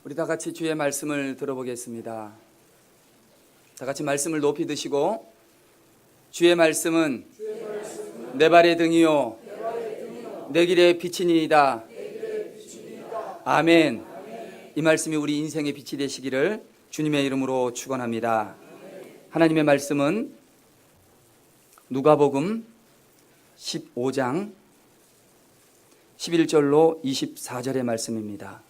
우리 다 같이 주의 말씀을 들어보겠습니다. 다 같이 말씀을 높이 드시고, 주의 말씀은 내 발의 등이요 내 길의 빛이니이다. 아멘. 이 말씀이 우리 인생의 빛이 되시기를 주님의 이름으로 축원합니다. 하나님의 말씀은 누가복음 15장 11절로 24절의 말씀입니다.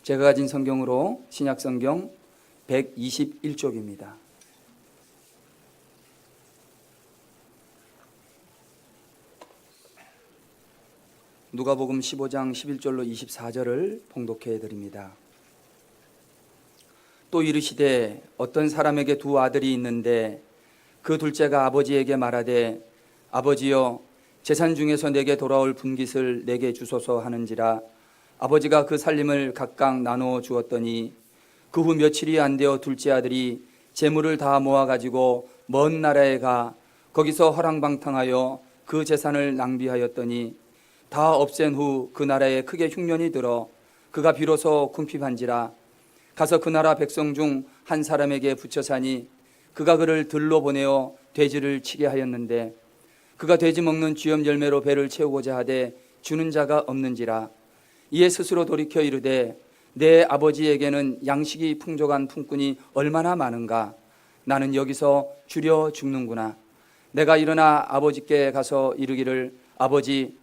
제가 가진 성경으로 신약성경 121쪽입니다. 누가복음 15장 11절로 24절을 봉독해 드립니다. 또 이르시되 어떤 사람에게 두 아들이 있는데 그 둘째가 아버지에게 말하되 아버지여 재산 중에서 내게 돌아올 분깃을 내게 주소서 하는지라 아버지가 그 살림을 각각 나누어 주었더니 그 후 며칠이 안 되어 둘째 아들이 재물을 다 모아가지고 먼 나라에 가 거기서 허랑방탕하여 그 재산을 낭비하였더니 다 없앤 후 그 나라에 크게 흉년이 들어 그가 비로소 궁핍한지라 가서 그 나라 백성 중 한 사람에게 붙여 사니 그가 그를 들로 보내어 돼지를 치게 하였는데 그가 돼지 먹는 쥐염 열매로 배를 채우고자 하되 주는 자가 없는지라 이에 스스로 돌이켜 이르되 내 아버지에게는 양식이 풍족한 품꾼이 얼마나 많은가 나는 여기서 주려 죽는구나. 내가 일어나 아버지께 가서 이르기를 아버지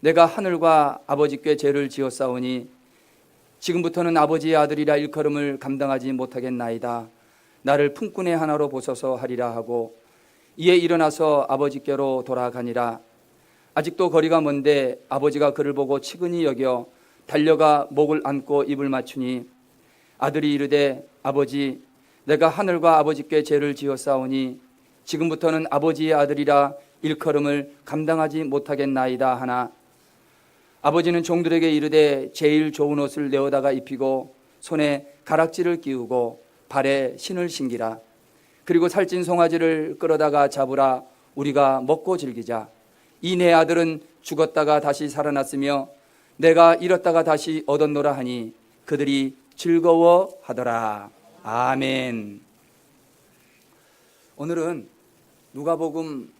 내가 하늘과 아버지께 죄를 지었사오니 지금부터는 아버지의 아들이라 일컬음을 감당하지 못하겠나이다. 나를 품꾼의 하나로 보소서 하리라 하고 이에 일어나서 아버지께로 돌아가니라. 아직도 거리가 먼데 아버지가 그를 보고 측은히 여겨 달려가 목을 안고 입을 맞추니 아들이 이르되 아버지 내가 하늘과 아버지께 죄를 지었사오니 지금부터는 아버지의 아들이라 일컬음을 감당하지 못하겠나이다 하나 아버지는 종들에게 이르되 제일 좋은 옷을 내어다가 입히고 손에 가락지를 끼우고 발에 신을 신기라. 그리고 살찐 송아지를 끌어다가 잡으라. 우리가 먹고 즐기자. 이 내 아들은 죽었다가 다시 살아났으며 내가 잃었다가 다시 얻었노라 하니 그들이 즐거워하더라. 아멘. 오늘은 누가복음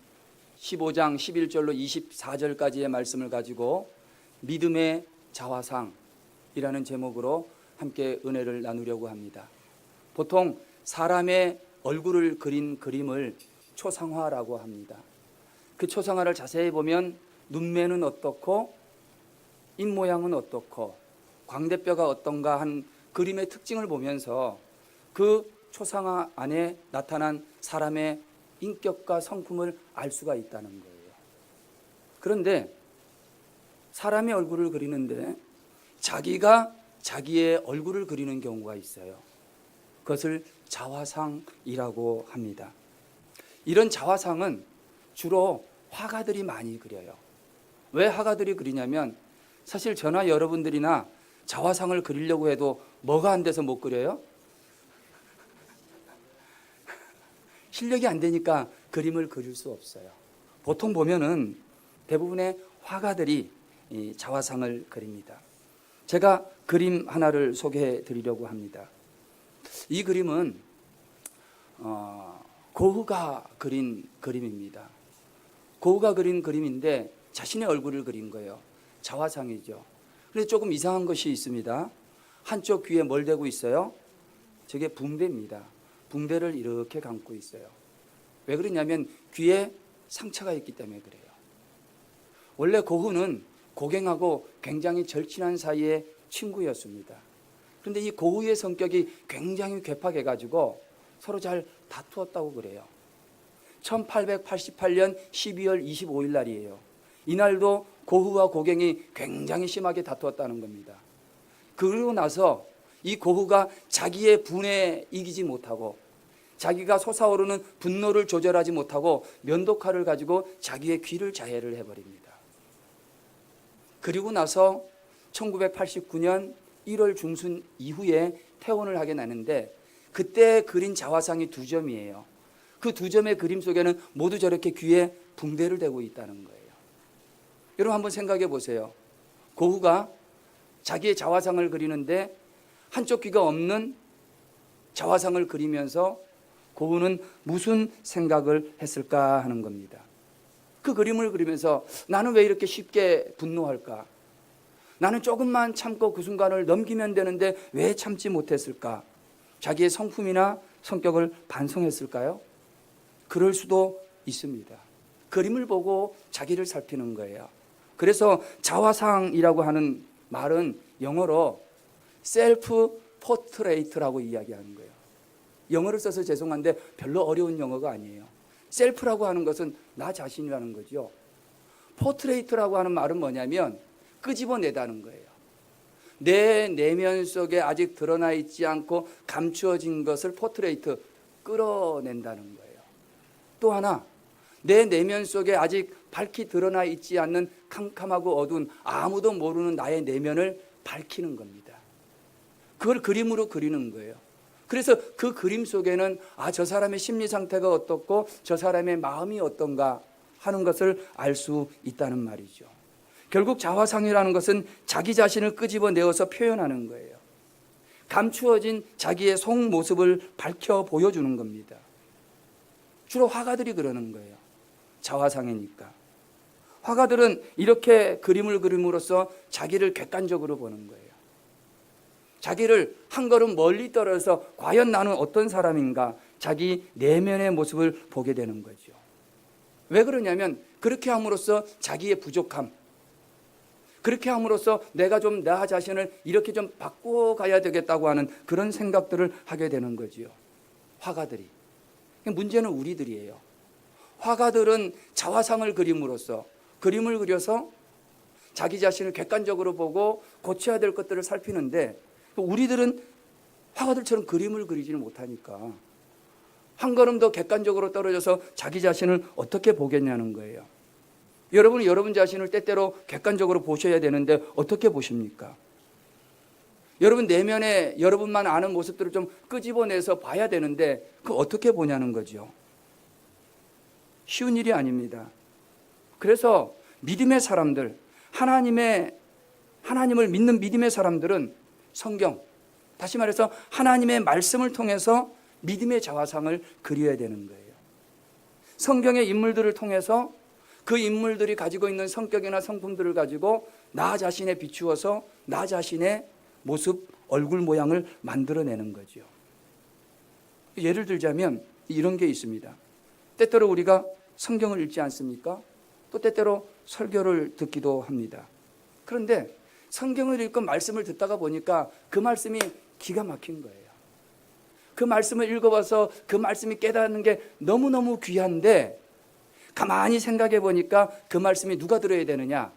15장 11절로 24절까지의 말씀을 가지고 믿음의 자화상이라는 제목으로 함께 은혜를 나누려고 합니다. 보통 사람의 얼굴을 그린 그림을 초상화라고 합니다. 그 초상화를 자세히 보면 눈매는 어떻고 입모양은 어떻고 광대뼈가 어떤가 한 그림의 특징을 보면서 그 초상화 안에 나타난 사람의 인격과 성품을 알 수가 있다는 거예요. 그런데 사람의 얼굴을 그리는데 자기가 자기의 얼굴을 그리는 경우가 있어요. 그것을 자화상이라고 합니다. 이런 자화상은 주로 화가들이 많이 그려요. 왜 화가들이 그리냐면 사실 저나 여러분들이나 자화상을 그리려고 해도 뭐가 안 돼서 못 그려요? 실력이 안 되니까 그림을 그릴 수 없어요. 보통 보면은 대부분의 화가들이 이 자화상을 그립니다. 제가 그림 하나를 소개해 드리려고 합니다. 이 그림은 고흐가 그린 그림입니다. 고흐가 그린 그림인데 자신의 얼굴을 그린 거예요. 자화상이죠. 그런데 조금 이상한 것이 있습니다. 한쪽 귀에 뭘 대고 있어요? 저게 붕대입니다. 붕대를 이렇게 감고 있어요. 왜 그러냐면 귀에 상처가 있기 때문에 그래요. 원래 고흐는 고갱하고 굉장히 절친한 사이의 친구였습니다. 그런데 이 고흐의 성격이 굉장히 괴팍해가지고 서로 잘 다투었다고 그래요. 1888년 12월 25일 날이에요. 이날도 고흐와 고갱이 굉장히 심하게 다투었다는 겁니다. 그러고 나서 이 고흐가 자기의 분에 이기지 못하고 자기가 솟아오르는 분노를 조절하지 못하고 면도칼을 가지고 자기의 귀를 자해를 해버립니다. 그리고 나서 1989년 1월 중순 이후에 퇴원을 하게 나는데 그때 그린 자화상이 두 점이에요. 그 두 점의 그림 속에는 모두 저렇게 귀에 붕대를 대고 있다는 거예요. 여러분 한번 생각해 보세요. 고흐가 자기의 자화상을 그리는데 한쪽 귀가 없는 자화상을 그리면서 고은은 무슨 생각을 했을까 하는 겁니다. 그 그림을 그리면서 나는 왜 이렇게 쉽게 분노할까? 나는 조금만 참고 그 순간을 넘기면 되는데 왜 참지 못했을까? 자기의 성품이나 성격을 반성했을까요? 그럴 수도 있습니다. 그림을 보고 자기를 살피는 거예요. 그래서 자화상이라고 하는 말은 영어로 셀프 포트레이트라고 이야기하는 거예요. 영어를 써서 죄송한데 별로 어려운 영어가 아니에요. 셀프라고 하는 것은 나 자신이라는 거죠. 포트레이트라고 하는 말은 뭐냐면 끄집어내다는 거예요. 내 내면 속에 아직 드러나 있지 않고 감추어진 것을 포트레이트, 끌어낸다는 거예요. 또 하나, 내 내면 속에 아직 밝히 드러나 있지 않는 캄캄하고 어두운 아무도 모르는 나의 내면을 밝히는 겁니다. 그걸 그림으로 그리는 거예요. 그래서 그 그림 속에는 저 사람의 심리 상태가 어떻고 저 사람의 마음이 어떤가 하는 것을 알 수 있다는 말이죠. 결국 자화상이라는 것은 자기 자신을 끄집어내어서 표현하는 거예요. 감추어진 자기의 속모습을 밝혀 보여주는 겁니다. 주로 화가들이 그러는 거예요. 자화상이니까. 화가들은 이렇게 그림을 그림으로써 자기를 객관적으로 보는 거예요. 자기를 한 걸음 멀리 떨어져서 과연 나는 어떤 사람인가, 자기 내면의 모습을 보게 되는 거죠. 왜 그러냐면 그렇게 함으로써 자기의 부족함, 그렇게 함으로써 내가 좀 나 자신을 이렇게 좀 바꿔가야 되겠다고 하는 그런 생각들을 하게 되는 거지요. 화가들이. 문제는 우리들이에요. 화가들은 자화상을 그림으로써 그림을 그려서 자기 자신을 객관적으로 보고 고쳐야 될 것들을 살피는데 우리들은 화가들처럼 그림을 그리지는 못하니까 한 걸음 더 객관적으로 떨어져서 자기 자신을 어떻게 보겠냐는 거예요. 여러분은 여러분 자신을 때때로 객관적으로 보셔야 되는데 어떻게 보십니까? 여러분 내면에 여러분만 아는 모습들을 좀 끄집어내서 봐야 되는데 그거 어떻게 보냐는 거죠. 쉬운 일이 아닙니다. 그래서 믿음의 사람들, 하나님을 믿는 믿음의 사람들은 성경, 다시 말해서 하나님의 말씀을 통해서 믿음의 자화상을 그려야 되는 거예요. 성경의 인물들을 통해서 그 인물들이 가지고 있는 성격이나 성품들을 가지고 나 자신에 비추어서 나 자신의 모습, 얼굴 모양을 만들어내는 거죠. 예를 들자면 이런 게 있습니다. 때때로 우리가 성경을 읽지 않습니까? 또 때때로 설교를 듣기도 합니다. 그런데 성경을 읽고 말씀을 듣다가 보니까 그 말씀이 기가 막힌 거예요. 그 말씀을 읽어봐서 그 말씀이 깨닫는 게 너무너무 귀한데 가만히 생각해 보니까 그 말씀이 누가 들어야 되느냐?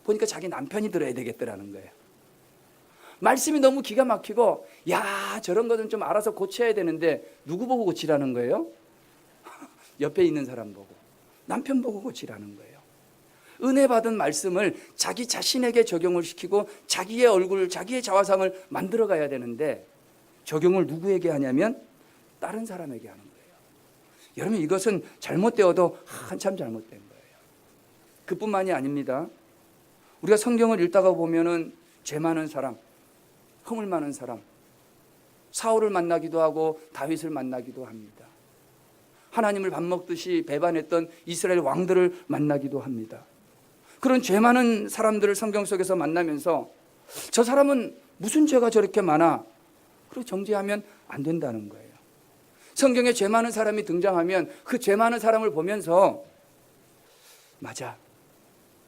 보니까 자기 남편이 들어야 되겠더라는 거예요. 말씀이 너무 기가 막히고 야 저런 것은 좀 알아서 고쳐야 되는데 누구 보고 고치라는 거예요? 옆에 있는 사람 보고 남편 보고 고치라는 거예요. 은혜 받은 말씀을 자기 자신에게 적용을 시키고 자기의 얼굴, 자기의 자화상을 만들어 가야 되는데 적용을 누구에게 하냐면 다른 사람에게 하는 거예요. 여러분 이것은 잘못되어도 한참 잘못된 거예요. 그뿐만이 아닙니다. 우리가 성경을 읽다가 보면은 죄 많은 사람, 허물 많은 사람, 사울을 만나기도 하고 다윗을 만나기도 합니다. 하나님을 밥 먹듯이 배반했던 이스라엘 왕들을 만나기도 합니다. 그런 죄 많은 사람들을 성경 속에서 만나면서 저 사람은 무슨 죄가 저렇게 많아? 그리고 정죄하면 안 된다는 거예요. 성경에 죄 많은 사람이 등장하면 그 죄 많은 사람을 보면서 맞아.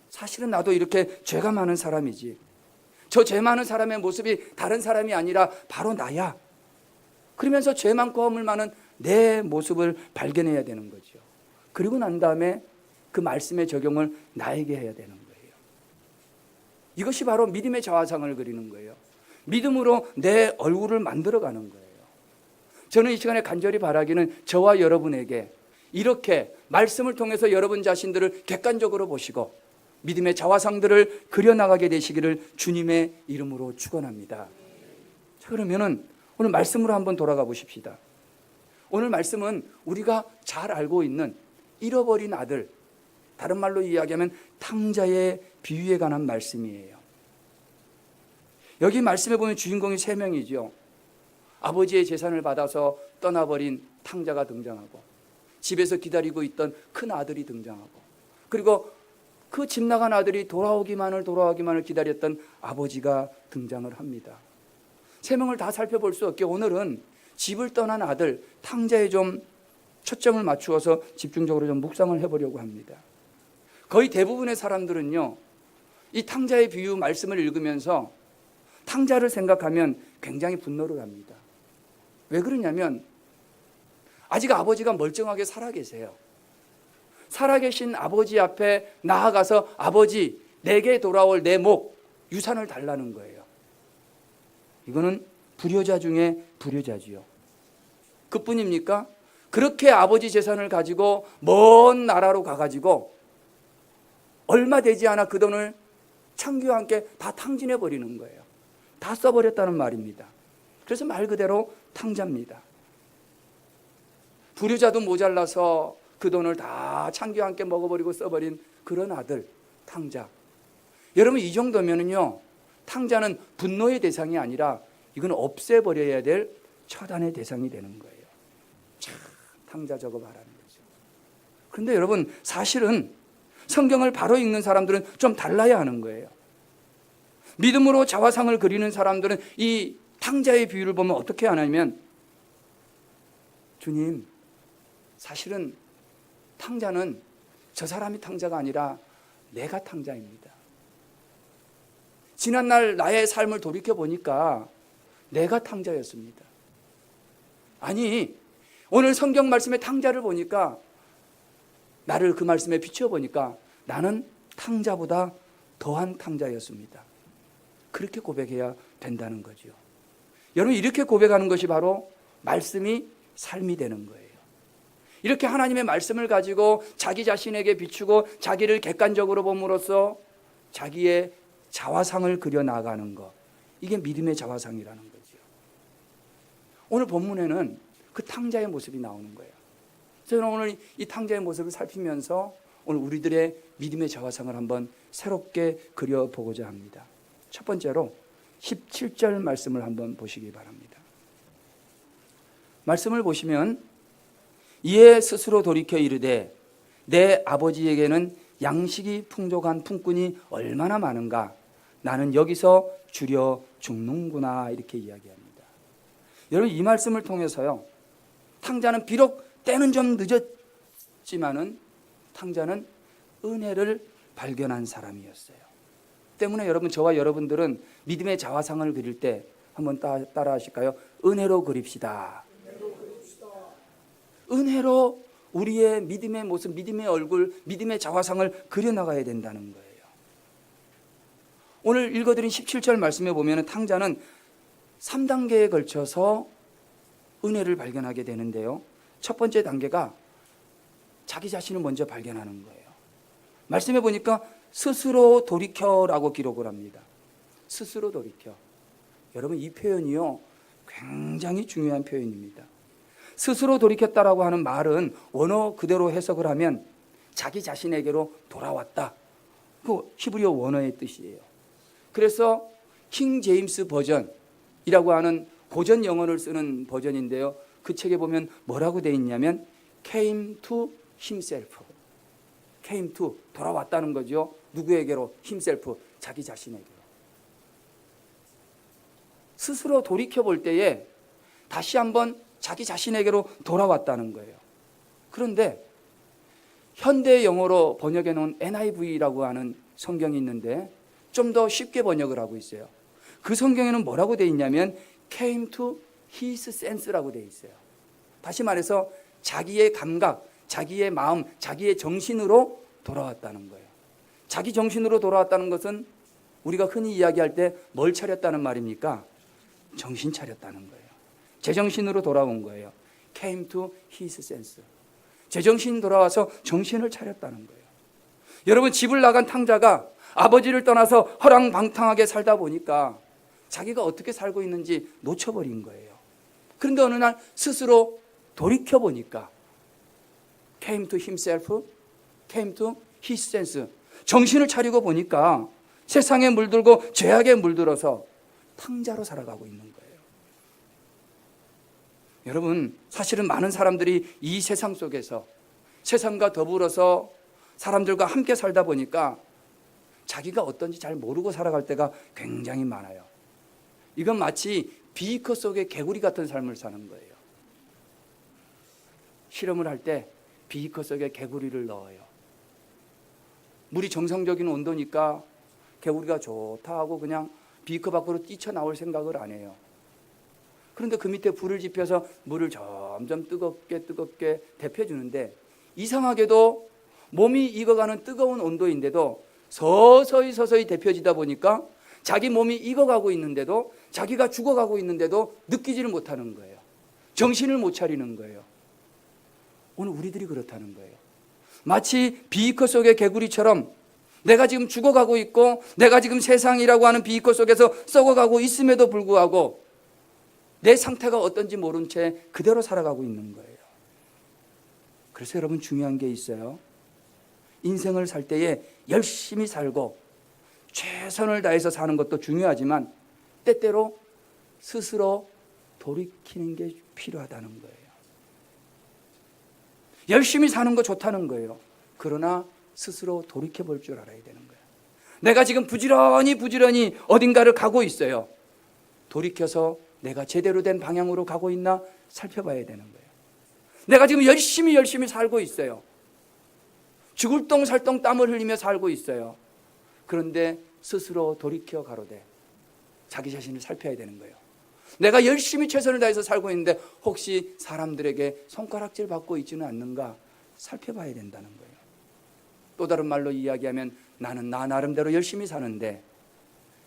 사실은 나도 이렇게 죄가 많은 사람이지. 저 죄 많은 사람의 모습이 다른 사람이 아니라 바로 나야. 그러면서 죄 많고 허물 많은 내 모습을 발견해야 되는 거죠. 그리고 난 다음에 그 말씀의 적용을 나에게 해야 되는 거예요. 이것이 바로 믿음의 자화상을 그리는 거예요. 믿음으로 내 얼굴을 만들어가는 거예요. 저는 이 시간에 간절히 바라기는 저와 여러분에게 이렇게 말씀을 통해서 여러분 자신들을 객관적으로 보시고 믿음의 자화상들을 그려나가게 되시기를 주님의 이름으로 축원합니다. 자, 그러면은 오늘 말씀으로 한번 돌아가 보십시다. 오늘 말씀은 우리가 잘 알고 있는 잃어버린 아들, 다른 말로 이야기하면 탕자의 비유에 관한 말씀이에요. 여기 말씀해 보면 주인공이 세 명이죠. 아버지의 재산을 받아서 떠나버린 탕자가 등장하고, 집에서 기다리고 있던 큰 아들이 등장하고, 그리고 그 집 나간 아들이 돌아오기만을 기다렸던 아버지가 등장을 합니다. 세 명을 다 살펴볼 수 없게 오늘은 집을 떠난 아들 탕자에 좀 초점을 맞추어서 집중적으로 좀 묵상을 해보려고 합니다. 거의 대부분의 사람들은요, 이 탕자의 비유 말씀을 읽으면서 탕자를 생각하면 굉장히 분노를 합니다. 왜 그러냐면 아직 아버지가 멀쩡하게 살아계세요. 살아계신 아버지 앞에 나아가서 아버지, 내게 돌아올 내 목, 유산을 달라는 거예요. 이거는 불효자 중에 불효자지요. 그뿐입니까? 그렇게 아버지 재산을 가지고 먼 나라로 가가지고 얼마 되지 않아 그 돈을 창규와 함께 다 탕진해 버리는 거예요. 다 써버렸다는 말입니다. 그래서 말 그대로 탕자입니다. 불효자도 모자라서 그 돈을 다 창규와 함께 먹어버리고 써버린 그런 아들 탕자. 여러분, 이 정도면은요, 탕자는 분노의 대상이 아니라 이건 없애버려야 될 처단의 대상이 되는 거예요. 참, 탕자 저거 말하는 거죠. 그런데 여러분, 사실은 성경을 바로 읽는 사람들은 좀 달라야 하는 거예요. 믿음으로 자화상을 그리는 사람들은 이 탕자의 비유를 보면 어떻게 하냐면, 주님, 사실은 탕자는 저 사람이 탕자가 아니라 내가 탕자입니다. 지난날 나의 삶을 돌이켜보니까 내가 탕자였습니다. 아니, 오늘 성경 말씀의 탕자를 보니까, 나를 그 말씀에 비춰보니까 나는 탕자보다 더한 탕자였습니다. 그렇게 고백해야 된다는 거죠. 여러분, 이렇게 고백하는 것이 바로 말씀이 삶이 되는 거예요. 이렇게 하나님의 말씀을 가지고 자기 자신에게 비추고 자기를 객관적으로 봄으로써 자기의 자화상을 그려 나가는 것, 이게 믿음의 자화상이라는 거죠. 오늘 본문에는 그 탕자의 모습이 나오는 거예요. 저는 오늘 이 탕자의 모습을 살피면서 오늘 우리들의 믿음의 자화상을 한번 새롭게 그려보고자 합니다. 첫 번째로 17절 말씀을 한번 보시기 바랍니다. 말씀을 보시면, 이에 스스로 돌이켜 이르되 내 아버지에게는 양식이 풍족한 품꾼이 얼마나 많은가, 나는 여기서 주려 죽는구나, 이렇게 이야기합니다. 여러분, 이 말씀을 통해서요, 탕자는 비록 때는 좀 늦었지만은 탕자는 은혜를 발견한 사람이었어요. 때문에 여러분, 저와 여러분들은 믿음의 자화상을 그릴 때 한번 따라 하실까요? 은혜로 그립시다. 은혜로 우리의 믿음의 모습, 믿음의 얼굴, 믿음의 자화상을 그려나가야 된다는 거예요. 오늘 읽어드린 17절 말씀에 보면 탕자는 3단계에 걸쳐서 은혜를 발견하게 되는데요, 첫 번째 단계가 자기 자신을 먼저 발견하는 거예요. 말씀해 보니까 스스로 돌이켜라고 기록을 합니다. 스스로 돌이켜. 여러분, 이 표현이요, 굉장히 중요한 표현입니다. 스스로 돌이켰다라고 하는 말은 원어 그대로 해석을 하면 자기 자신에게로 돌아왔다, 그 히브리어 원어의 뜻이에요. 그래서 킹 제임스 버전이라고 하는 고전 영어를 쓰는 버전인데요, 그 책에 보면 뭐라고 되어 있냐면 came to himself. came to, 돌아왔다는 거죠. 누구에게로? himself, 자기 자신에게로. 스스로 돌이켜볼 때에 다시 한번 자기 자신에게로 돌아왔다는 거예요. 그런데 현대 영어로 번역해 놓은 NIV라고 하는 성경이 있는데 좀 더 쉽게 번역을 하고 있어요. 그 성경에는 뭐라고 되어 있냐면 came to his sense라고 되어 있어요. 다시 말해서 자기의 감각, 자기의 마음, 자기의 정신으로 돌아왔다는 거예요. 자기 정신으로 돌아왔다는 것은 우리가 흔히 이야기할 때 뭘 차렸다는 말입니까? 정신 차렸다는 거예요. 제정신으로 돌아온 거예요. came to his sense. 제정신 돌아와서 정신을 차렸다는 거예요. 여러분, 집을 나간 탕자가 아버지를 떠나서 허랑방탕하게 살다 보니까 자기가 어떻게 살고 있는지 놓쳐버린 거예요. 그런데 어느 날 스스로 돌이켜보니까 came to himself, came to his sense. 정신을 차리고 보니까 세상에 물들고 죄악에 물들어서 탕자로 살아가고 있는 거예요. 여러분, 사실은 많은 사람들이 이 세상 속에서 세상과 더불어서 사람들과 함께 살다 보니까 자기가 어떤지 잘 모르고 살아갈 때가 굉장히 많아요. 이건 마치 비커 속의 개구리 같은 삶을 사는 거예요. 실험을 할 때 비커 속에 개구리를 넣어요. 물이 정상적인 온도니까 개구리가 좋다 하고 그냥 비커 밖으로 뛰쳐나올 생각을 안 해요. 그런데 그 밑에 불을 지펴서 물을 점점 뜨겁게 데펴주는데, 이상하게도 몸이 익어가는 뜨거운 온도인데도 서서히 데펴지다 보니까 자기 몸이 익어가고 있는데도, 자기가 죽어가고 있는데도 느끼지를 못하는 거예요. 정신을 못 차리는 거예요. 오늘 우리들이 그렇다는 거예요. 마치 비커 속의 개구리처럼 내가 지금 죽어가고 있고, 내가 지금 세상이라고 하는 비커 속에서 썩어가고 있음에도 불구하고 내 상태가 어떤지 모른 채 그대로 살아가고 있는 거예요. 그래서 여러분, 중요한 게 있어요. 인생을 살 때에 열심히 살고 최선을 다해서 사는 것도 중요하지만 때때로 스스로 돌이키는 게 필요하다는 거예요. 열심히 사는 거 좋다는 거예요. 그러나 스스로 돌이켜볼 줄 알아야 되는 거예요. 내가 지금 부지런히 어딘가를 가고 있어요. 돌이켜서 내가 제대로 된 방향으로 가고 있나 살펴봐야 되는 거예요. 내가 지금 열심히 살고 있어요. 죽을 똥살똥 땀을 흘리며 살고 있어요. 그런데 스스로 돌이켜 가로되 자기 자신을 살펴야 되는 거예요. 내가 열심히 최선을 다해서 살고 있는데 혹시 사람들에게 손가락질 받고 있지는 않는가 살펴봐야 된다는 거예요. 또 다른 말로 이야기하면 나는 나 나름대로 열심히 사는데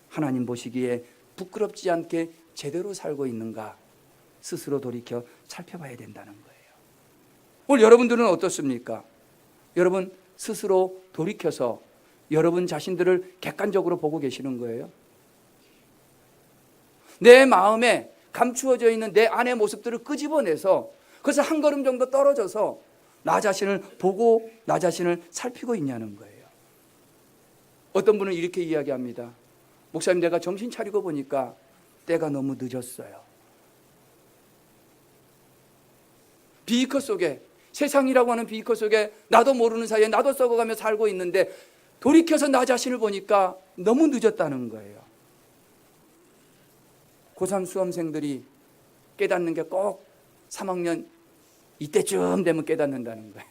하나님 보시기에 부끄럽지 않게 제대로 살고 있는가 스스로 돌이켜 살펴봐야 된다는 거예요. 오늘 여러분들은 어떻습니까? 여러분 스스로 돌이켜서 여러분 자신들을 객관적으로 보고 계시는 거예요? 내 마음에 감추어져 있는 내 안의 모습들을 끄집어내서 그래서 한 걸음 정도 떨어져서 나 자신을 보고 나 자신을 살피고 있냐는 거예요. 어떤 분은 이렇게 이야기합니다. 목사님, 내가 정신 차리고 보니까 때가 너무 늦었어요. 비커 속에, 세상이라고 하는 비커 속에 나도 모르는 사이에 나도 썩어가며 살고 있는데 돌이켜서 나 자신을 보니까 너무 늦었다는 거예요. 고3 수험생들이 깨닫는 게 꼭 3학년 이때쯤 되면 깨닫는다는 거예요.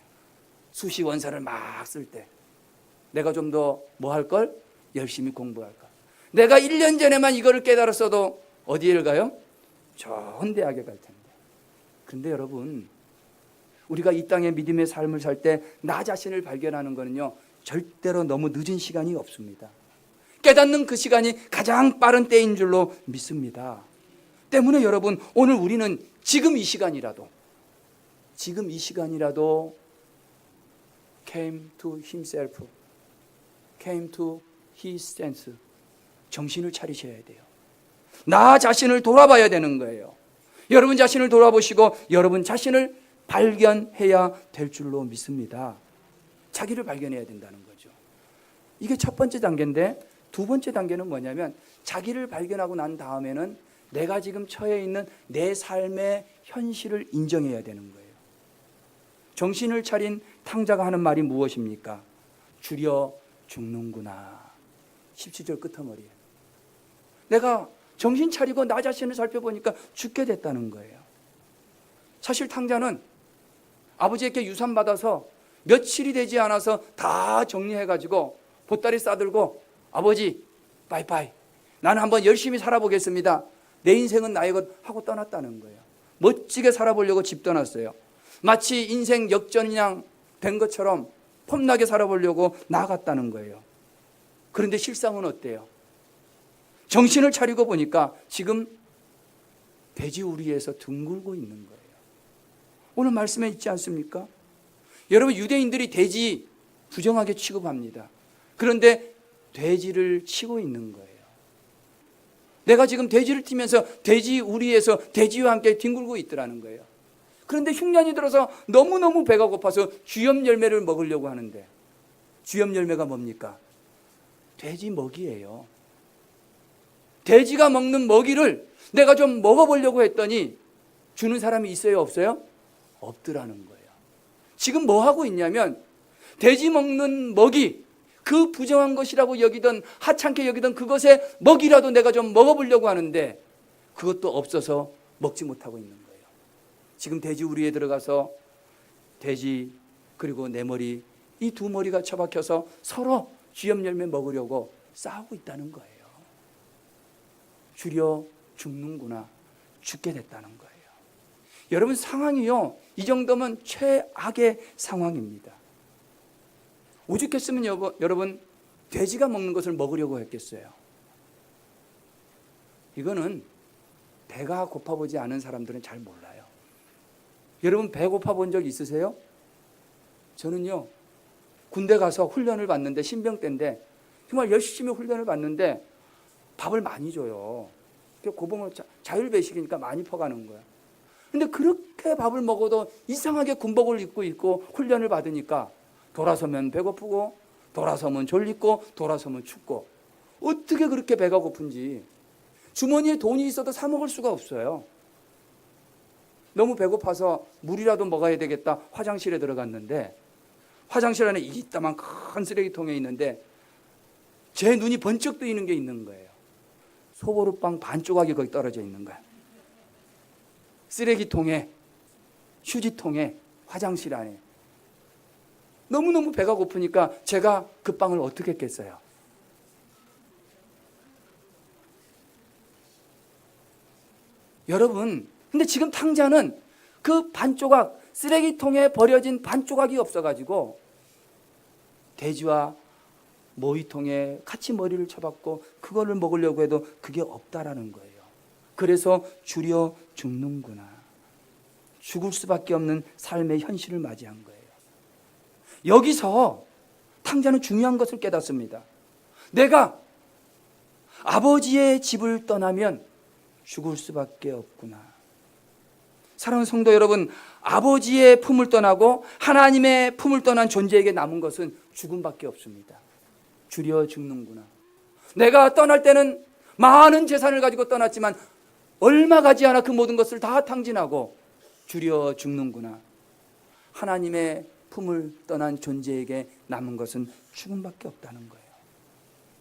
수시 원서를 막 쓸 때 내가 좀 더 뭐 할 걸? 열심히 공부할 걸. 내가 1년 전에만 이거를 깨달았어도 어디를 가요? 좋은 대학에 갈 텐데. 그런데 여러분, 우리가 이 땅의 믿음의 삶을 살 때 나 자신을 발견하는 거는요, 절대로 너무 늦은 시간이 없습니다. 깨닫는 그 시간이 가장 빠른 때인 줄로 믿습니다. 때문에 여러분, 오늘 우리는 지금 이 시간이라도 came to himself, came to his sense, 정신을 차리셔야 돼요. 나 자신을 돌아봐야 되는 거예요. 여러분 자신을 돌아보시고 여러분 자신을 발견해야 될 줄로 믿습니다. 자기를 발견해야 된다는 거죠. 이게 첫 번째 단계인데, 두 번째 단계는 뭐냐면 자기를 발견하고 난 다음에는 내가 지금 처해 있는 내 삶의 현실을 인정해야 되는 거예요. 정신을 차린 탕자가 하는 말이 무엇입니까? 줄여 죽는구나. 17절 끝머리에 내가 정신 차리고 나 자신을 살펴보니까 죽게 됐다는 거예요. 사실 탕자는 아버지에게 유산 받아서 며칠이 되지 않아서 다 정리해가지고 보따리 싸들고 아버지 빠이빠이, 나는 한번 열심히 살아보겠습니다, 내 인생은 나의 것 하고 떠났다는 거예요. 멋지게 살아보려고 집 떠났어요. 마치 인생 역전이냥 된 것처럼 폼나게 살아보려고 나아갔다는 거예요. 그런데 실상은 어때요? 정신을 차리고 보니까 지금 돼지 우리에서 둥글고 있는 거예요. 오늘 말씀에 있지 않습니까? 여러분, 유대인들이 돼지 부정하게 취급합니다. 그런데 돼지를 치고 있는 거예요. 내가 지금 돼지를 튀면서 돼지 우리에서 돼지와 함께 뒹굴고 있더라는 거예요. 그런데 흉년이 들어서 너무너무 배가 고파서 주염 열매를 먹으려고 하는데, 주염 열매가 뭡니까? 돼지 먹이에요. 돼지가 먹는 먹이를 내가 좀 먹어보려고 했더니 주는 사람이 있어요, 없어요? 없더라는 거예요. 지금 뭐 하고 있냐면 돼지 먹는 먹이, 그 부정한 것이라고 여기던 하찮게 여기던 그것의 먹이라도 내가 좀 먹어보려고 하는데 그것도 없어서 먹지 못하고 있는 거예요. 지금 돼지 우리에 들어가서 돼지 그리고 내 머리, 이 두 머리가 처박혀서 서로 쥐염 열매 먹으려고 싸우고 있다는 거예요. 줄여 죽는구나, 죽게 됐다는 거예요. 여러분, 상황이요, 이 정도면 최악의 상황입니다. 오죽했으면 여러분 돼지가 먹는 것을 먹으려고 했겠어요. 이거는 배가 고파보지 않은 사람들은 잘 몰라요. 여러분, 배 고파본 적 있으세요? 저는요, 군대 가서 훈련을 받는데, 신병 때인데 정말 열심히 훈련을 받는데 밥을 많이 줘요. 고봉을 자율배식이니까 많이 퍼가는 거야. 근데 그렇게 밥을 먹어도 이상하게 군복을 입고 있고 훈련을 받으니까 돌아서면 배고프고 돌아서면 졸리고 돌아서면 춥고, 어떻게 그렇게 배가 고픈지 주머니에 돈이 있어도 사 먹을 수가 없어요. 너무 배고파서 물이라도 먹어야 되겠다 화장실에 들어갔는데 화장실 안에 이따만 큰 쓰레기통에 있는데 제 눈이 번쩍 뜨이는 게 있는 거예요. 소보루빵 반 조각이 거기 떨어져 있는 거야. 쓰레기통에, 휴지통에, 화장실 안에. 너무너무 배가 고프니까 제가 그 빵을 어떻게 깼어요? 여러분, 근데 지금 탕자는 그 반 조각, 쓰레기통에 버려진 반 조각이 없어가지고 돼지와 모이통에 같이 머리를 쳐박고 그거를 먹으려고 해도 그게 없다라는 거예요. 그래서 줄여 죽는구나. 죽을 수밖에 없는 삶의 현실을 맞이한 거예요. 여기서 탕자는 중요한 것을 깨닫습니다. 내가 아버지의 집을 떠나면 죽을 수밖에 없구나. 사랑하는 성도 여러분, 아버지의 품을 떠나고 하나님의 품을 떠난 존재에게 남은 것은 죽음밖에 없습니다. 줄여 죽는구나. 내가 떠날 때는 많은 재산을 가지고 떠났지만 얼마 가지 않아 그 모든 것을 다 탕진하고 줄여 죽는구나. 하나님의 품을 떠난 존재에게 남은 것은 죽음밖에 없다는 거예요.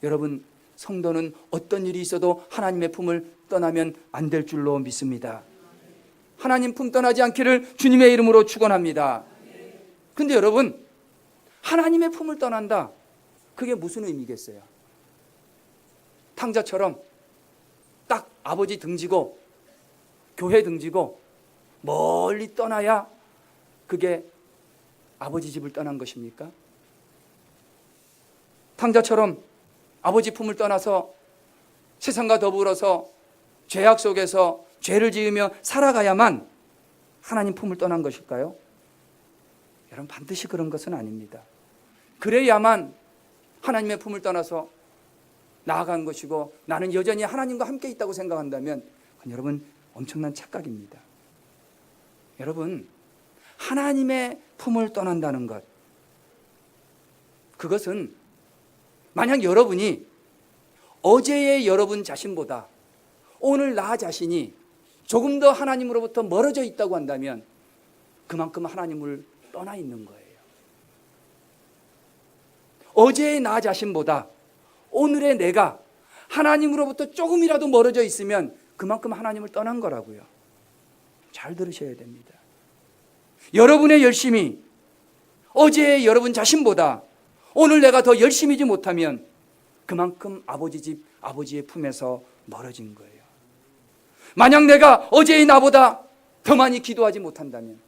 여러분, 성도는 어떤 일이 있어도 하나님의 품을 떠나면 안 될 줄로 믿습니다. 하나님 품 떠나지 않기를 주님의 이름으로 축원합니다. 근데 여러분, 하나님의 품을 떠난다, 그게 무슨 의미겠어요? 탕자처럼 딱 아버지 등지고 교회 등지고 멀리 떠나야 그게 아버지 집을 떠난 것입니까? 탕자처럼 아버지 품을 떠나서 세상과 더불어서 죄악 속에서 죄를 지으며 살아가야만 하나님 품을 떠난 것일까요? 여러분, 반드시 그런 것은 아닙니다. 그래야만 하나님의 품을 떠나서 나아간 것이고 나는 여전히 하나님과 함께 있다고 생각한다면 그건 여러분 엄청난 착각입니다. 여러분, 하나님의 품을 떠난다는 것, 그것은 만약 여러분이 어제의 여러분 자신보다 오늘 나 자신이 조금 더 하나님으로부터 멀어져 있다고 한다면 그만큼 하나님을 떠나 있는 거예요. 어제의 나 자신보다 오늘의 내가 하나님으로부터 조금이라도 멀어져 있으면 그만큼 하나님을 떠난 거라고요. 잘 들으셔야 됩니다. 여러분의 열심이 어제의 여러분 자신보다 오늘 내가 더 열심히지 못하면 그만큼 아버지 집, 아버지의 품에서 멀어진 거예요. 만약 내가 어제의 나보다 더 많이 기도하지 못한다면,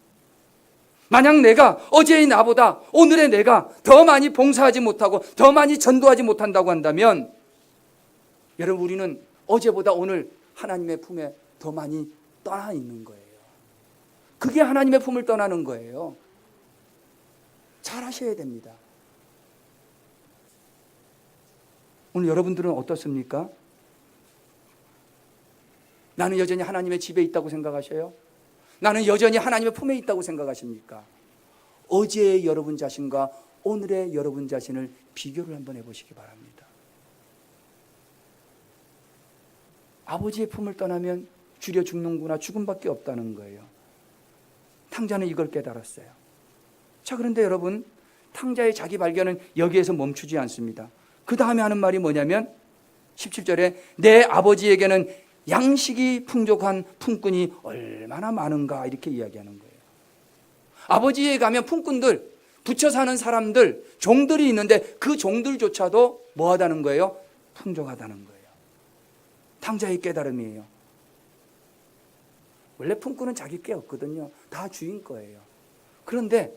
만약 내가 어제의 나보다 오늘의 내가 더 많이 봉사하지 못하고 더 많이 전도하지 못한다고 한다면 여러분, 우리는 어제보다 오늘 하나님의 품에 더 많이 떠나 있는 거예요. 그게 하나님의 품을 떠나는 거예요. 잘 하셔야 됩니다. 오늘 여러분들은 어떻습니까? 나는 여전히 하나님의 집에 있다고 생각하셔요? 나는 여전히 하나님의 품에 있다고 생각하십니까? 어제의 여러분 자신과 오늘의 여러분 자신을 비교를 한번 해보시기 바랍니다. 아버지의 품을 떠나면 줄여 죽는구나, 죽음밖에 없다는 거예요. 탕자는 이걸 깨달았어요. 자, 그런데 여러분, 탕자의 자기 발견은 여기에서 멈추지 않습니다. 그 다음에 하는 말이 뭐냐면 17절에 내 아버지에게는 양식이 풍족한 품꾼이 얼마나 많은가, 이렇게 이야기하는 거예요. 아버지에 가면 품꾼들, 붙여 사는 사람들, 종들이 있는데 그 종들조차도 뭐하다는 거예요? 풍족하다는 거예요. 탕자의 깨달음이에요. 원래 품꾼은 자기 게 없거든요. 다 주인 거예요. 그런데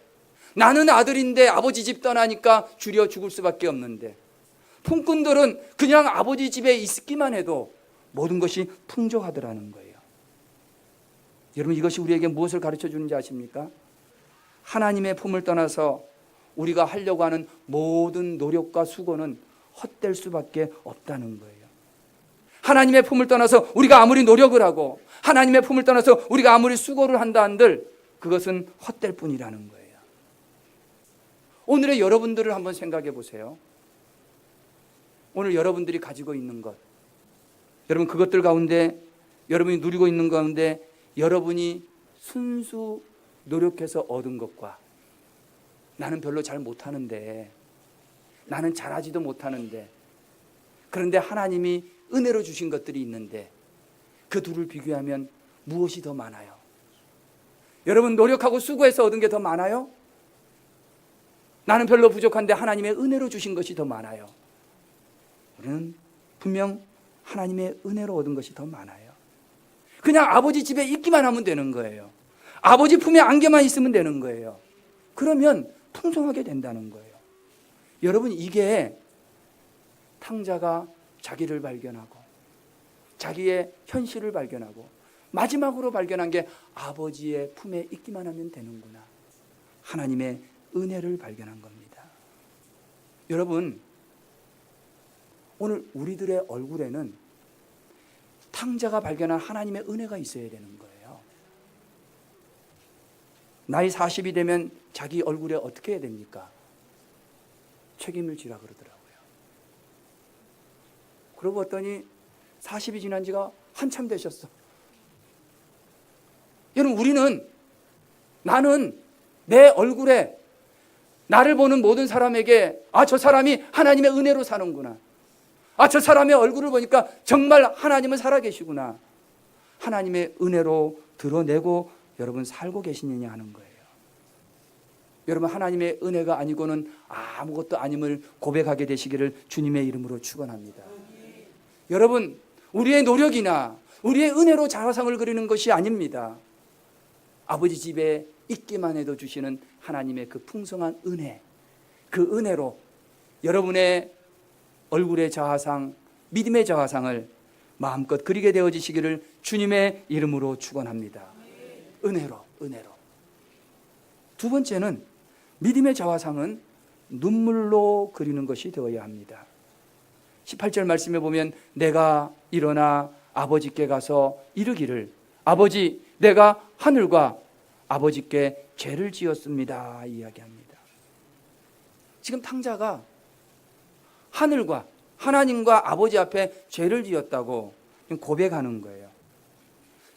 나는 아들인데 아버지 집 떠나니까 줄여 죽을 수밖에 없는데, 품꾼들은 그냥 아버지 집에 있기만 해도 모든 것이 풍족하더라는 거예요. 여러분, 이것이 우리에게 무엇을 가르쳐 주는지 아십니까? 하나님의 품을 떠나서 우리가 하려고 하는 모든 노력과 수고는 헛될 수밖에 없다는 거예요. 하나님의 품을 떠나서 우리가 아무리 노력을 하고 하나님의 품을 떠나서 우리가 아무리 수고를 한다 한들 그것은 헛될 뿐이라는 거예요. 오늘의 여러분들을 한번 생각해 보세요. 오늘 여러분들이 가지고 있는 것, 여러분 그것들 가운데, 여러분이 누리고 있는 가운데 여러분이 순수 노력해서 얻은 것과 나는 별로 잘 못하는데, 나는 잘하지도 못하는데, 그런데 하나님이 은혜로 주신 것들이 있는데 그 둘을 비교하면 무엇이 더 많아요? 여러분, 노력하고 수고해서 얻은 게 더 많아요? 나는 별로 부족한데 하나님의 은혜로 주신 것이 더 많아요. 우리는 분명 하나님의 은혜로 얻은 것이 더 많아요. 그냥 아버지 집에 있기만 하면 되는 거예요. 아버지 품에 안겨만 있으면 되는 거예요. 그러면 풍성하게 된다는 거예요. 여러분, 이게 탕자가 자기를 발견하고 자기의 현실을 발견하고 마지막으로 발견한 게 아버지의 품에 있기만 하면 되는구나, 하나님의 은혜를 발견한 겁니다. 여러분, 오늘 우리들의 얼굴에는 탕자가 발견한 하나님의 은혜가 있어야 되는 거예요. 나이 40이 되면 자기 얼굴에 어떻게 해야 됩니까? 책임을 지라 그러더라고요. 그러고 봤더니 40이 지난 지가 한참 되셨어. 여러분, 나는 내 얼굴에 나를 보는 모든 사람에게 저 사람이 하나님의 은혜로 사는구나, 저 사람의 얼굴을 보니까 정말 하나님은 살아계시구나, 하나님의 은혜로 드러내고 여러분 살고 계시느냐 하는 거예요. 여러분, 하나님의 은혜가 아니고는 아무것도 아님을 고백하게 되시기를 주님의 이름으로 축원합니다. 여러분, 우리의 노력이나 우리의 은혜로 자화상을 그리는 것이 아닙니다. 아버지 집에 있기만 해도 주시는 하나님의 그 풍성한 은혜, 그 은혜로 여러분의 얼굴의 자화상, 믿음의 자화상을 마음껏 그리게 되어지시기를 주님의 이름으로 축원합니다. 은혜로. 두 번째는 믿음의 자화상은 눈물로 그리는 것이 되어야 합니다. 18절 말씀에 보면 내가 일어나 아버지께 가서 이르기를 아버지, 내가 하늘과 아버지께 죄를 지었습니다, 이야기합니다. 지금 탕자가 하늘과 하나님과 아버지 앞에 죄를 지었다고 고백하는 거예요.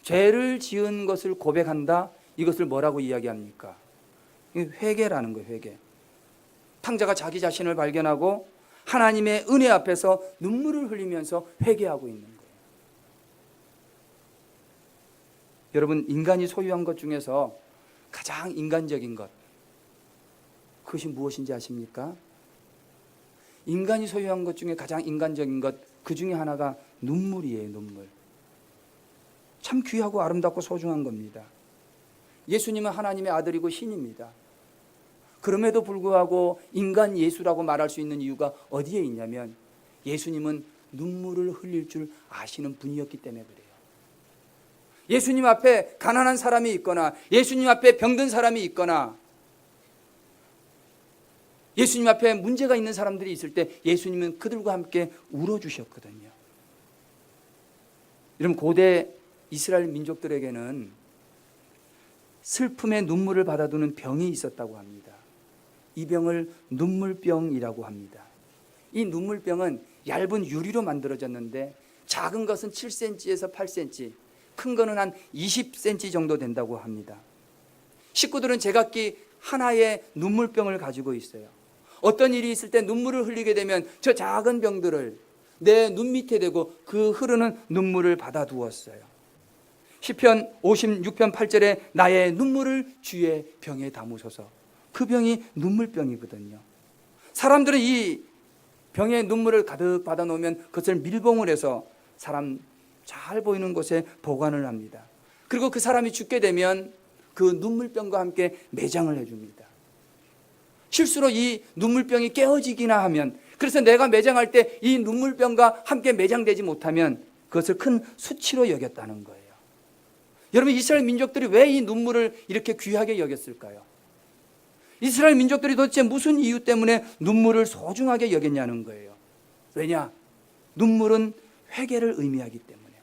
죄를 지은 것을 고백한다, 이것을 뭐라고 이야기합니까? 회개라는 거예요. 회개. 탕자가 자기 자신을 발견하고 하나님의 은혜 앞에서 눈물을 흘리면서 회개하고 있는 거예요. 여러분, 인간이 소유한 것 중에서 가장 인간적인 것, 그것이 무엇인지 아십니까? 인간이 소유한 것 중에 가장 인간적인 것, 그 중에 하나가 눈물이에요. 눈물. 참 귀하고 아름답고 소중한 겁니다. 예수님은 하나님의 아들이고 신입니다. 그럼에도 불구하고 인간 예수라고 말할 수 있는 이유가 어디에 있냐면 예수님은 눈물을 흘릴 줄 아시는 분이었기 때문에 그래요. 예수님 앞에 가난한 사람이 있거나 예수님 앞에 병든 사람이 있거나 예수님 앞에 문제가 있는 사람들이 있을 때 예수님은 그들과 함께 울어주셨거든요. 여러분, 고대 이스라엘 민족들에게는 슬픔의 눈물을 받아두는 병이 있었다고 합니다. 이 병을 눈물병이라고 합니다. 이 눈물병은 얇은 유리로 만들어졌는데 작은 것은 7cm에서 8cm, 큰 거는 한 20cm 정도 된다고 합니다. 식구들은 제각기 하나의 눈물병을 가지고 있어요. 어떤 일이 있을 때 눈물을 흘리게 되면 저 작은 병들을 내 눈 밑에 대고 그 흐르는 눈물을 받아두었어요. 시편 56편 8절에 나의 눈물을 주의 병에 담으소서. 그 병이 눈물병이거든요. 사람들은 이 병에 눈물을 가득 받아놓으면 그것을 밀봉을 해서 사람 잘 보이는 곳에 보관을 합니다. 그리고 그 사람이 죽게 되면 그 눈물병과 함께 매장을 해줍니다. 실수로 이 눈물병이 깨어지기나 하면, 그래서 내가 매장할 때 이 눈물병과 함께 매장되지 못하면 그것을 큰 수치로 여겼다는 거예요. 여러분, 이스라엘 민족들이 왜 이 눈물을 이렇게 귀하게 여겼을까요? 이스라엘 민족들이 도대체 무슨 이유 때문에 눈물을 소중하게 여겼냐는 거예요. 왜냐? 눈물은 회개를 의미하기 때문에.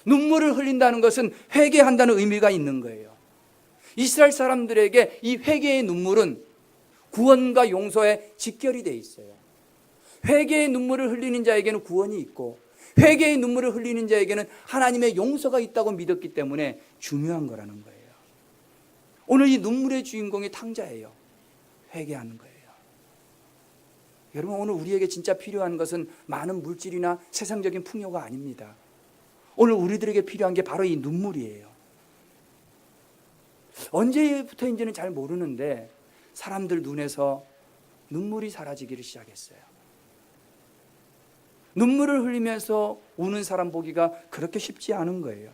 눈물을 흘린다는 것은 회개한다는 의미가 있는 거예요. 이스라엘 사람들에게 이 회개의 눈물은 구원과 용서에 직결이 돼 있어요. 회개의 눈물을 흘리는 자에게는 구원이 있고, 회개의 눈물을 흘리는 자에게는 하나님의 용서가 있다고 믿었기 때문에 중요한 거라는 거예요. 오늘 이 눈물의 주인공이 탕자예요. 회개하는 거예요. 여러분, 오늘 우리에게 진짜 필요한 것은 많은 물질이나 세상적인 풍요가 아닙니다. 오늘 우리들에게 필요한 게 바로 이 눈물이에요. 언제부터인지는 잘 모르는데 사람들 눈에서 눈물이 사라지기를 시작했어요. 눈물을 흘리면서 우는 사람 보기가 그렇게 쉽지 않은 거예요.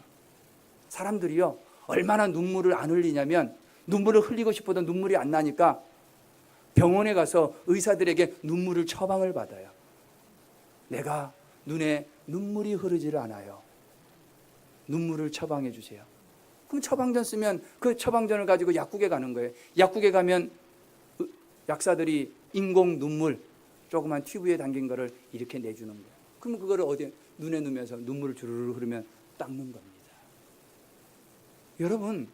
사람들이요, 얼마나 눈물을 안 흘리냐면, 눈물을 흘리고 싶어도 눈물이 안 나니까 병원에 가서 의사들에게 눈물을 처방을 받아요. 내가 눈에 눈물이 흐르지를 않아요. 눈물을 처방해 주세요. 그럼 처방전 쓰면 그 처방전을 가지고 약국에 가는 거예요. 약국에 가면 약사들이 인공 눈물, 조그만 튜브에 담긴 거를 이렇게 내주는 거예요. 그러면 그거를 어디 눈에 넣으면서 눈물을 주르르 흐르면 닦는 겁니다. 여러분,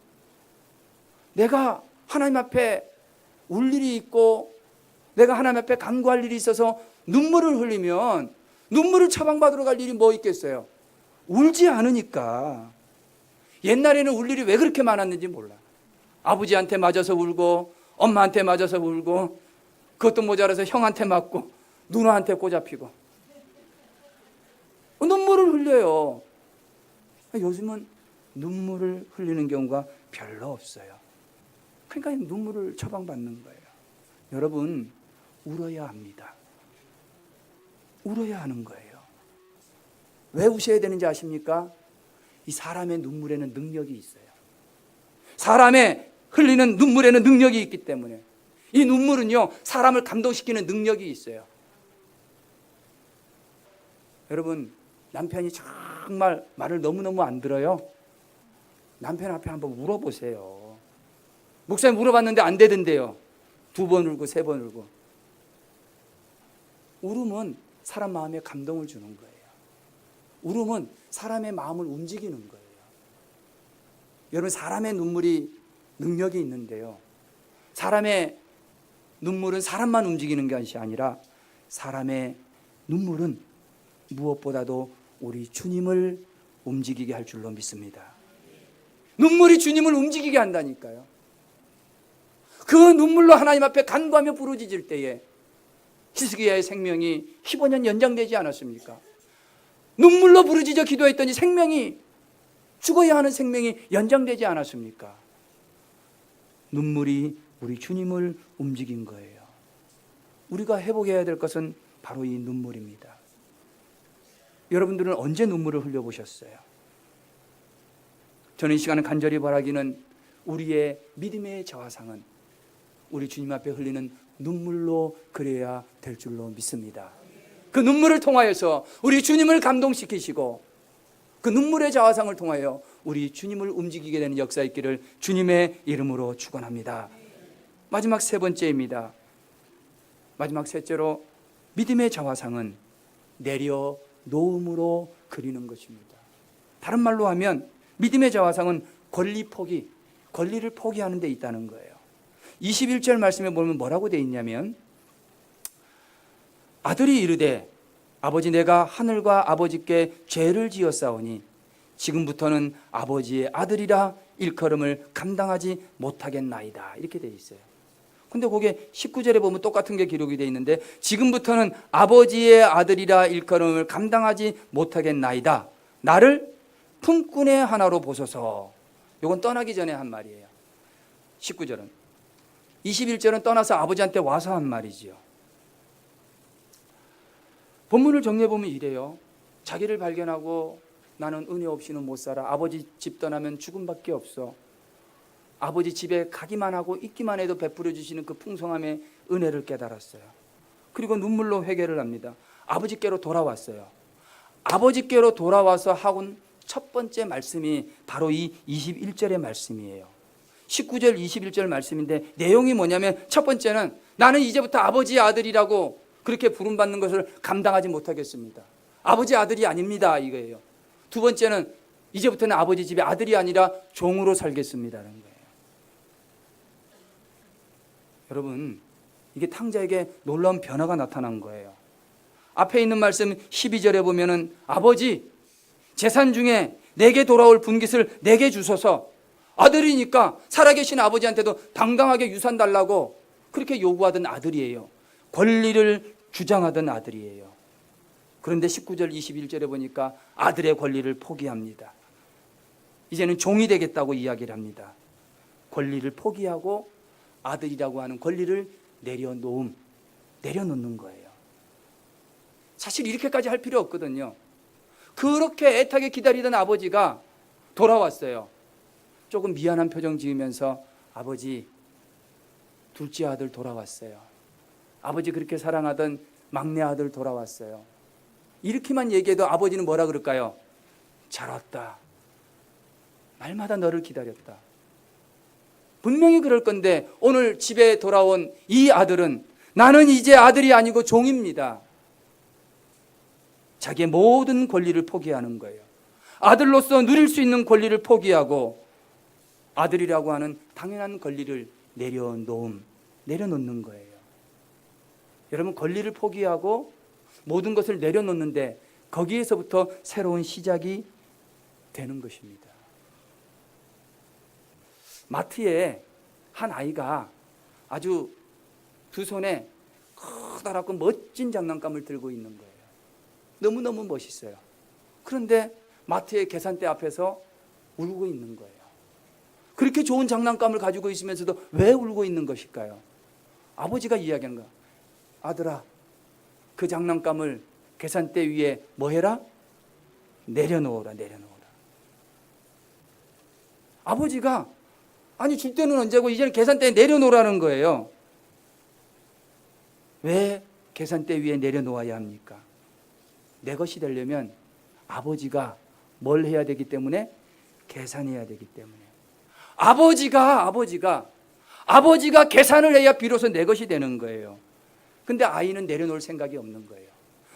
내가 하나님 앞에 울 일이 있고 내가 하나님 앞에 간구할 일이 있어서 눈물을 흘리면 눈물을 처방받으러 갈 일이 뭐 있겠어요? 울지 않으니까. 옛날에는 울 일이 왜 그렇게 많았는지 몰라. 아버지한테 맞아서 울고, 엄마한테 맞아서 울고, 그것도 모자라서 형한테 맞고, 누나한테 꼬잡히고. 눈물을 흘려요. 요즘은 눈물을 흘리는 경우가 별로 없어요. 그러니까 눈물을 처방받는 거예요. 여러분, 울어야 합니다. 울어야 하는 거예요. 왜 우셔야 되는지 아십니까? 이 사람의 눈물에는 능력이 있어요. 사람의 흘리는 눈물에는 능력이 있기 때문에. 이 눈물은요, 사람을 감동시키는 능력이 있어요. 여러분, 남편이 정말 말을 너무너무 안 들어요. 남편 앞에 한번 울어보세요. 목사님 울어봤는데 안 되던데요. 2번 울고 3번 울고. 울음은 사람 마음에 감동을 주는 거예요. 울음은 사람의 마음을 움직이는 거예요. 여러분, 사람의 눈물이 능력이 있는데요, 사람의 눈물은 사람만 움직이는 것이 아니라 사람의 눈물은 무엇보다도 우리 주님을 움직이게 할 줄로 믿습니다. 눈물이 주님을 움직이게 한다니까요. 그 눈물로 하나님 앞에 간구하며 부르짖을 때에 히스기야의 생명이 15년 연장되지 않았습니까? 눈물로 부르짖어 기도했더니 생명이, 죽어야 하는 생명이 연장되지 않았습니까? 눈물이 우리 주님을 움직인 거예요. 우리가 회복해야 될 것은 바로 이 눈물입니다. 여러분들은 언제 눈물을 흘려보셨어요? 저는 이 시간에 간절히 바라기는 우리의 믿음의 저하상은 우리 주님 앞에 흘리는 눈물로 그래야 될 줄로 믿습니다. 그 눈물을 통하여서 우리 주님을 감동시키시고 그 눈물의 자화상을 통하여 우리 주님을 움직이게 되는 역사 있기를 주님의 이름으로 축원합니다. 마지막 3번째입니다. 마지막 셋째로 믿음의 자화상은 내려놓음으로 그리는 것입니다. 다른 말로 하면 믿음의 자화상은 권리를 포기하는 데 있다는 거예요. 21절 말씀에 보면 뭐라고 되어 있냐면, 아들이 이르되 아버지, 내가 하늘과 아버지께 죄를 지었사오니 지금부터는 아버지의 아들이라 일컬음을 감당하지 못하겠나이다. 이렇게 돼 있어요. 근데 거기에 19절에 보면 똑같은 게 기록이 돼 있는데, 지금부터는 아버지의 아들이라 일컬음을 감당하지 못하겠나이다. 나를 품꾼의 하나로 보소서. 이건 떠나기 전에 한 말이에요. 19절은. 21절은 떠나서 아버지한테 와서 한 말이지요. 본문을 정리해 보면 이래요. 자기를 발견하고 나는 은혜 없이는 못 살아. 아버지 집 떠나면 죽음밖에 없어. 아버지 집에 가기만 하고 있기만 해도 베풀어 주시는 그 풍성함의 은혜를 깨달았어요. 그리고 눈물로 회개를 합니다. 아버지께로 돌아왔어요. 아버지께로 돌아와서 하온 첫 번째 말씀이 바로 이 21절의 말씀이에요. 19절 21절 말씀인데 내용이 뭐냐면, 첫 번째는 나는 이제부터 아버지의 아들이라고 그렇게 부름받는 것을 감당하지 못하겠습니다. 아버지 아들이 아닙니다, 이거예요. 두 번째는 이제부터는 아버지 집의 아들이 아니라 종으로 살겠습니다라는 거예요. 여러분, 이게 탕자에게 놀라운 변화가 나타난 거예요. 앞에 있는 말씀 12절에 보면은 아버지, 재산 중에 내게 돌아올 분깃을 내게 주소서. 아들이니까 살아계신 아버지한테도 당당하게 유산 달라고 그렇게 요구하던 아들이에요. 권리를 주장하던 아들이에요. 그런데 19절 21절에 보니까 아들의 권리를 포기합니다. 이제는 종이 되겠다고 이야기를 합니다. 권리를 포기하고 아들이라고 하는 권리를 내려놓는 거예요. 사실 이렇게까지 할 필요 없거든요. 그렇게 애타게 기다리던 아버지가 돌아왔어요. 조금 미안한 표정 지으면서 아버지, 둘째 아들 돌아왔어요. 아버지 그렇게 사랑하던 막내 아들 돌아왔어요. 이렇게만 얘기해도 아버지는 뭐라 그럴까요? 잘 왔다. 날마다 너를 기다렸다. 분명히 그럴 건데 오늘 집에 돌아온 이 아들은 나는 이제 아들이 아니고 종입니다. 자기의 모든 권리를 포기하는 거예요. 아들로서 누릴 수 있는 권리를 포기하고 아들이라고 하는 당연한 권리를 내려놓는 거예요. 여러분, 권리를 포기하고 모든 것을 내려놓는데 거기에서부터 새로운 시작이 되는 것입니다. 마트에 한 아이가 아주 두 손에 커다랗고 멋진 장난감을 들고 있는 거예요. 너무너무 멋있어요. 그런데 마트의 계산대 앞에서 울고 있는 거예요. 그렇게 좋은 장난감을 가지고 있으면서도 왜 울고 있는 것일까요? 아버지가 이야기하는 거야. 아들아, 그 장난감을 계산대 위에 뭐 해라? 내려놓으라. 아버지가 아니 줄 때는 언제고 이제는 계산대에 내려놓으라는 거예요. 왜 계산대 위에 내려놓아야 합니까? 내 것이 되려면 아버지가 뭘 해야 되기 때문에? 계산해야 되기 때문에. 아버지가 계산을 해야 비로소 내 것이 되는 거예요. 근데 아이는 내려놓을 생각이 없는 거예요.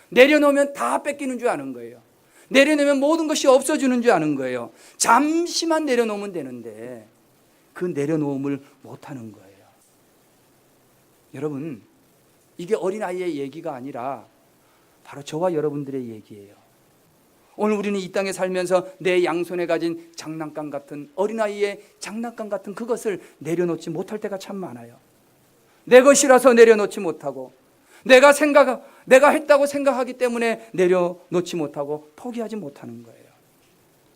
내려놓으면 다 뺏기는 줄 아는 거예요. 내려놓으면 모든 것이 없어지는 줄 아는 거예요. 잠시만 내려놓으면 되는데 그 내려놓음을 못하는 거예요. 여러분, 이게 어린아이의 얘기가 아니라 바로 저와 여러분들의 얘기예요. 오늘 우리는 이 땅에 살면서 내 양손에 가진 장난감 같은, 어린아이의 장난감 같은 그것을 내려놓지 못할 때가 참 많아요. 내 것이라서 내려놓지 못하고, 내가 했다고 생각하기 때문에 내려놓지 못하고 포기하지 못하는 거예요.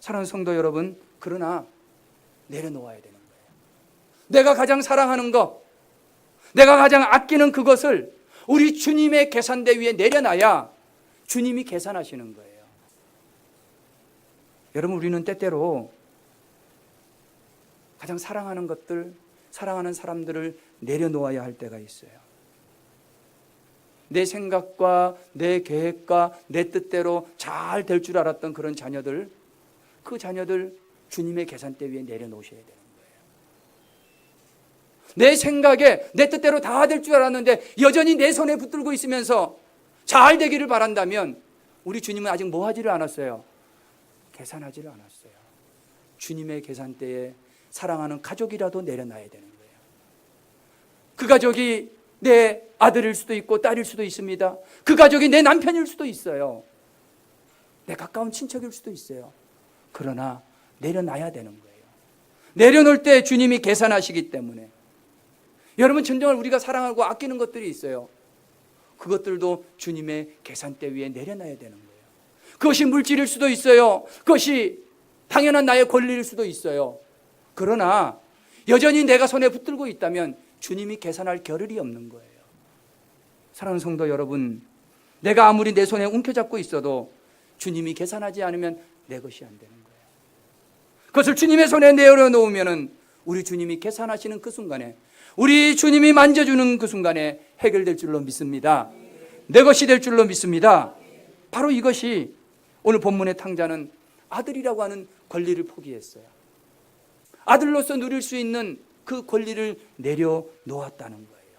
사랑하는 성도 여러분, 그러나 내려놓아야 되는 거예요. 내가 가장 사랑하는 것, 내가 가장 아끼는 그것을 우리 주님의 계산대 위에 내려놔야 주님이 계산하시는 거예요. 여러분, 우리는 때때로 가장 사랑하는 것들, 사랑하는 사람들을 내려놓아야 할 때가 있어요. 내 생각과 내 계획과 내 뜻대로 잘 될 줄 알았던 그런 자녀들, 그 자녀들 주님의 계산대 위에 내려놓으셔야 돼요. 내 생각에 내 뜻대로 다 될 줄 알았는데 여전히 내 손에 붙들고 있으면서 잘 되기를 바란다면 우리 주님은 아직 뭐 하지를 않았어요? 계산하지를 않았어요. 주님의 계산대에 사랑하는 가족이라도 내려놔야 되는 거예요. 그 가족이 내 아들일 수도 있고 딸일 수도 있습니다. 그 가족이 내 남편일 수도 있어요. 내 가까운 친척일 수도 있어요. 그러나 내려놔야 되는 거예요. 내려놓을 때 주님이 계산하시기 때문에. 여러분, 진정을 우리가 사랑하고 아끼는 것들이 있어요. 그것들도 주님의 계산대 위에 내려놔야 되는 거예요. 그것이 물질일 수도 있어요. 그것이 당연한 나의 권리일 수도 있어요. 그러나 여전히 내가 손에 붙들고 있다면 주님이 계산할 겨를이 없는 거예요. 사랑하는 성도 여러분, 내가 아무리 내 손에 움켜잡고 있어도 주님이 계산하지 않으면 내 것이 안 되는 거예요. 그것을 주님의 손에 내려놓으면 우리 주님이 계산하시는 그 순간에, 우리 주님이 만져주는 그 순간에 해결될 줄로 믿습니다. 내 것이 될 줄로 믿습니다. 바로 이것이 오늘 본문의 탕자는 아들이라고 하는 권리를 포기했어요. 아들로서 누릴 수 있는 그 권리를 내려놓았다는 거예요.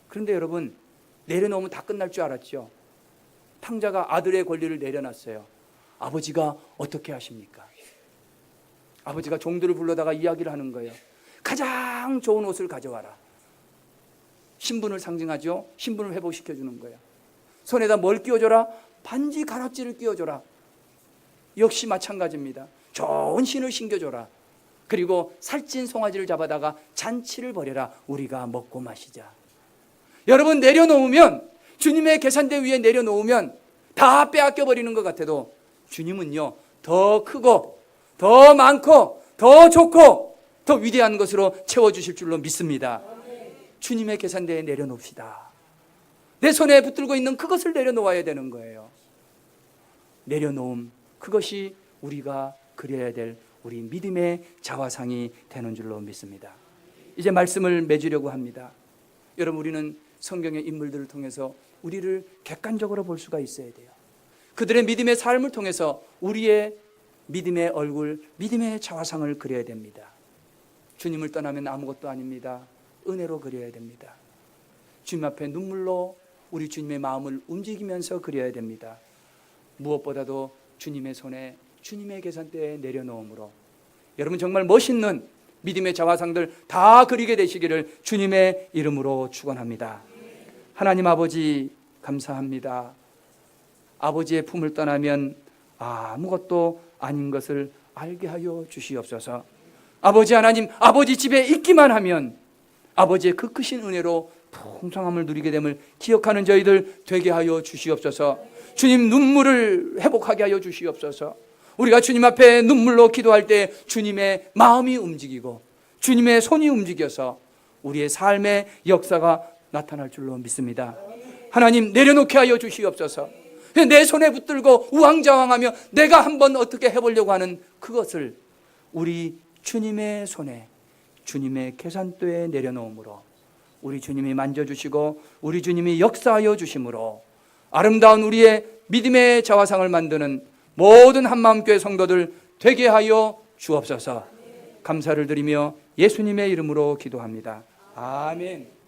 그런데 여러분, 내려놓으면 다 끝날 줄 알았죠. 탕자가 아들의 권리를 내려놨어요. 아버지가 어떻게 하십니까? 아버지가 종들을 불러다가 이야기를 하는 거예요. 가장 좋은 옷을 가져와라. 신분을 상징하죠. 신분을 회복시켜주는 거예요. 손에다 뭘 끼워줘라? 반지 가락지를 끼워줘라. 역시 마찬가지입니다. 좋은 신을 신겨줘라. 그리고 살찐 송아지를 잡아다가 잔치를 벌여라. 우리가 먹고 마시자. 여러분, 내려놓으면, 주님의 계산대 위에 내려놓으면 다 빼앗겨버리는 것 같아도 주님은요, 더 크고 더 많고 더 좋고 더 위대한 것으로 채워주실 줄로 믿습니다. 주님의 계산대에 내려놓읍시다. 내 손에 붙들고 있는 그것을 내려놓아야 되는 거예요. 내려놓음, 그것이 우리가 그려야 될 우리 믿음의 자화상이 되는 줄로 믿습니다. 이제 말씀을 맺으려고 합니다. 여러분, 우리는 성경의 인물들을 통해서 우리를 객관적으로 볼 수가 있어야 돼요. 그들의 믿음의 삶을 통해서 우리의 믿음의 얼굴, 믿음의 자화상을 그려야 됩니다. 주님을 떠나면 아무것도 아닙니다. 은혜로 그려야 됩니다. 주님 앞에 눈물로 우리 주님의 마음을 움직이면서 그려야 됩니다. 무엇보다도 주님의 손에, 주님의 계산대에 내려놓음으로 여러분, 정말 멋있는 믿음의 자화상들 다 그리게 되시기를 주님의 이름으로 축원합니다. 하나님 아버지, 감사합니다. 아버지의 품을 떠나면 아무것도 아닌 것을 알게 하여 주시옵소서. 아버지 하나님, 아버지 집에 있기만 하면 아버지의 그 크신 은혜로 풍성함을 누리게 됨을 기억하는 저희들 되게 하여 주시옵소서. 주님, 눈물을 회복하게 하여 주시옵소서. 우리가 주님 앞에 눈물로 기도할 때 주님의 마음이 움직이고 주님의 손이 움직여서 우리의 삶의 역사가 나타날 줄로 믿습니다. 하나님, 내려놓게 하여 주시옵소서. 내 손에 붙들고 우왕좌왕하며 내가 한번 어떻게 해보려고 하는 그것을 우리 주님의 손에, 주님의 계산대에 내려놓음으로 우리 주님이 만져주시고 우리 주님이 역사하여 주심으로 아름다운 우리의 믿음의 자화상을 만드는 모든 한마음교회 성도들 되게 하여 주옵소서. 감사를 드리며 예수님의 이름으로 기도합니다. 아멘.